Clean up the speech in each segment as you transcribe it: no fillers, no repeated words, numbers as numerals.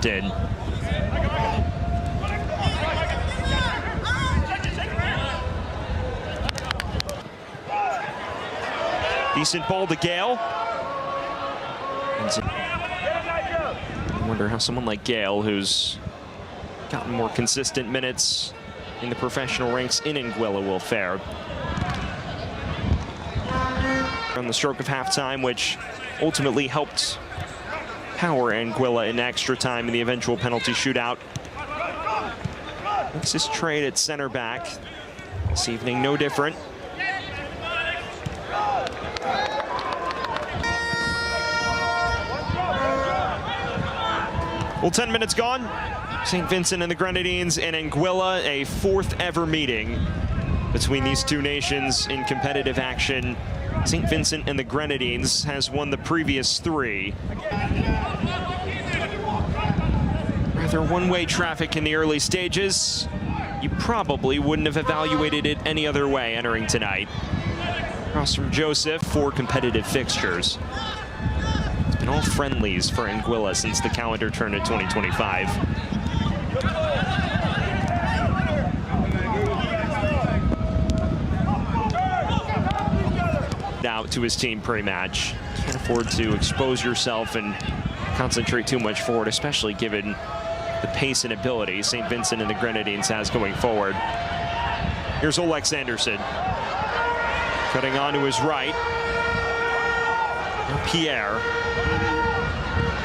Did. Decent ball to Gale. I wonder how someone like Gale, who's gotten more consistent minutes in the professional ranks in Anguilla, will fare. On the stroke of halftime, which ultimately helped power Anguilla in extra time in the eventual penalty shootout. Makes his trade at center back. This evening, no different. Well, 10 minutes gone. St. Vincent and the Grenadines in Anguilla, a fourth ever meeting between these two nations in competitive action. St. Vincent and the Grenadines has won the previous three. Rather one-way traffic in the early stages. You probably wouldn't have evaluated it any other way entering tonight. Across from Joseph, 4 competitive fixtures. It's been all friendlies for Anguilla since the calendar turned to 2025. Out to his team pre-match. Can't afford to expose yourself and concentrate too much forward, especially given the pace and ability St. Vincent and the Grenadines has going forward. Here's Alex Anderson. Cutting on to his right. Pierre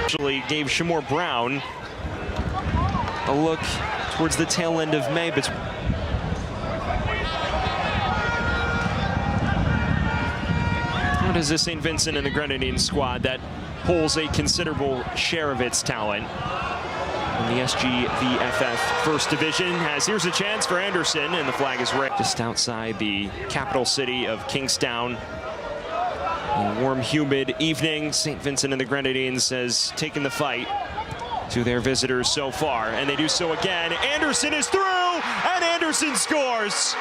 actually gave Shamor Brown a look towards the tail end of May. What is this St. Vincent and the Grenadines squad that pulls a considerable share of its talent in the SGVFF First Division? As here's a chance for Anderson, and the flag is raised just outside the capital city of Kingstown. A warm, humid evening. St. Vincent and the Grenadines has taken the fight to their visitors so far, and they do so again. Anderson is through, and Anderson scores.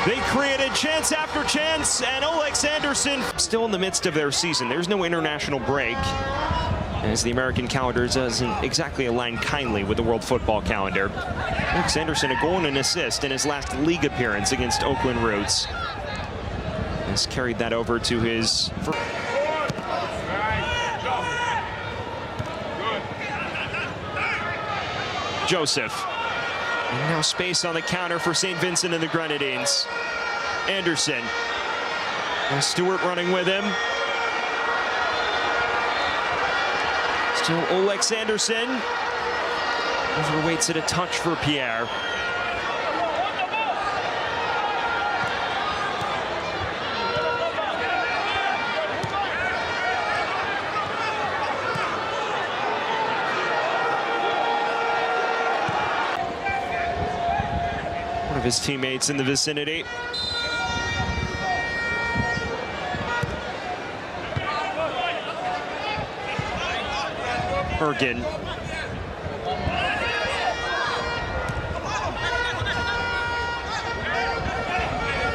They created chance after chance, and Alex Anderson still in the midst of their season. There's no international break, as the American calendar doesn't exactly align kindly with the World Football calendar. Alex Anderson, a goal and an assist in his last league appearance against Oakland Roots. Has carried that over to his first. Joseph. And now space on the counter for St. Vincent and the Grenadines. Anderson. And Stewart running with him. Still Alex Anderson. Overweights it a touch for Pierre. One of his teammates in the vicinity. Bergen.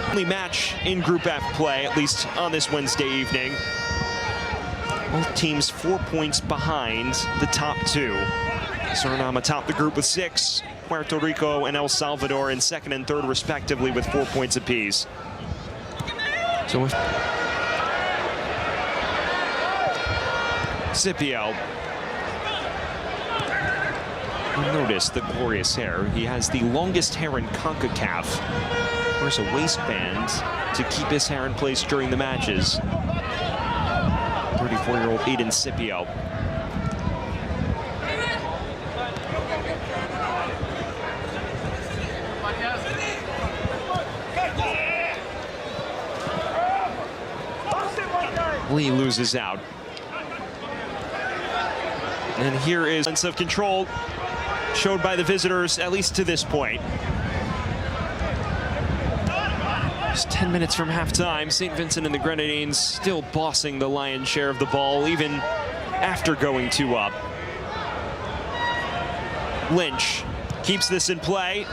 Only match in Group F play, at least on this Wednesday evening. Both teams 4 points behind the top two. Suriname atop the group with 6. Puerto Rico and El Salvador in second and third, respectively, with 4 points apiece. So if Scipio. Notice the glorious hair. He has the longest hair in CONCACAF. Wears a waistband to keep his hair in place during the matches. 34-year-old Aiden Scipio. Lee loses out. And here is a sense of control showed by the visitors, at least to this point. Just 10 minutes from halftime, St. Vincent and the Grenadines still bossing the lion's share of the ball, even after going 2 up. Lynch keeps this in play.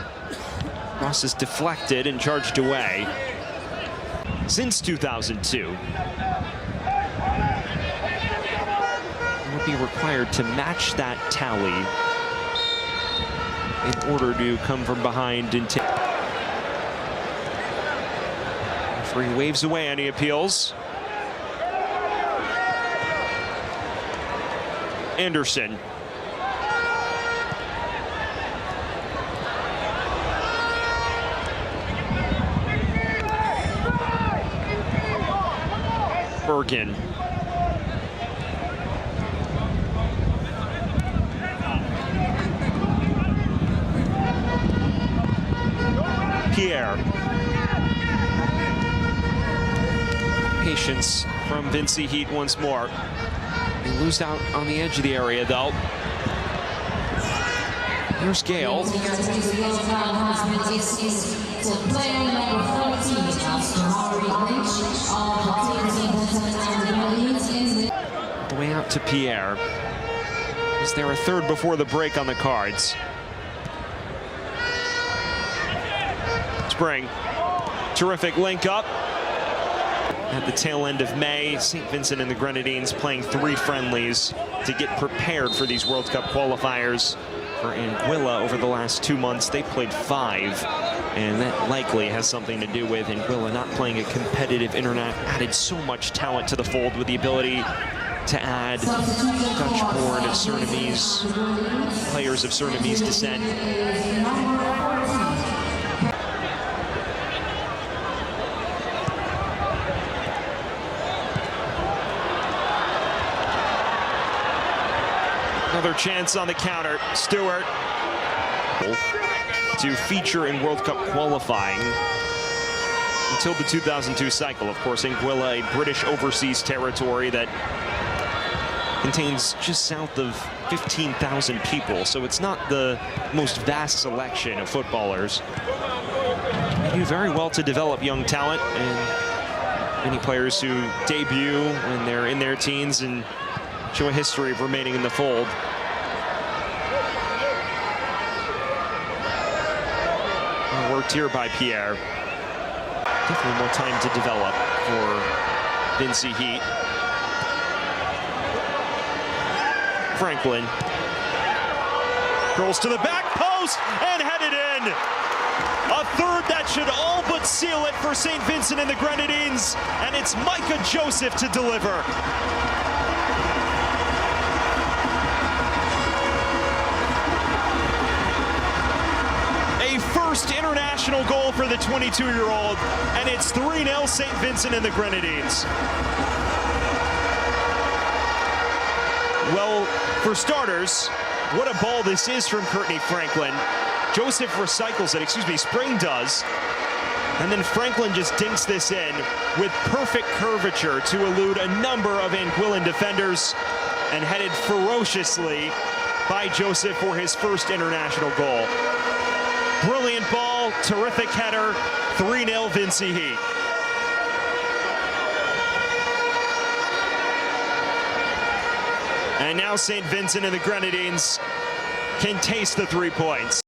Cross is deflected and charged away. Since 2002. be required to match that tally in order to come from behind and take. Referee waves away any appeals. Anderson. Bergen. Pierre. Patience from Vincent Heat once more. They lose out on the edge of the area, though. Here's Gale. The way out to Pierre. Is there a third before the break on the cards? Spring. Terrific link up. At the tail end of May, St. Vincent and the Grenadines playing 3 friendlies to get prepared for these World Cup qualifiers. For Anguilla, over the last 2 months, they played 5. And that likely has something to do with Anguilla not playing a competitive internet. Added so much talent to the fold with the ability to add Dutch-born Surinamese players of Surinamese descent. Another chance on the counter. Stewart to feature in World Cup qualifying until the 2002 cycle. Of course, Anguilla, a British overseas territory that contains just south of 15,000 people, so it's not the most vast selection of footballers. They do very well to develop young talent, and many players who debut when they're in their teens and show a history of remaining in the fold. Worked here by Pierre. Definitely more time to develop for Vincent Heat. Franklin. Curls to the back post and headed in. A third that should all but seal it for St. Vincent and the Grenadines, and it's Micah Joseph to deliver. A first international goal for the 22-year-old, and it's 3-0 St. Vincent and the Grenadines. Well, for starters, what a ball this is from Courtney Franklin. Joseph recycles it, Spring does. And then Franklin just dinks this in with perfect curvature to elude a number of Anguillan defenders, and headed ferociously by Joseph for his first international goal. Brilliant ball, terrific header, 3-0 Vincent Heat. And now St. Vincent and the Grenadines can taste the 3 points.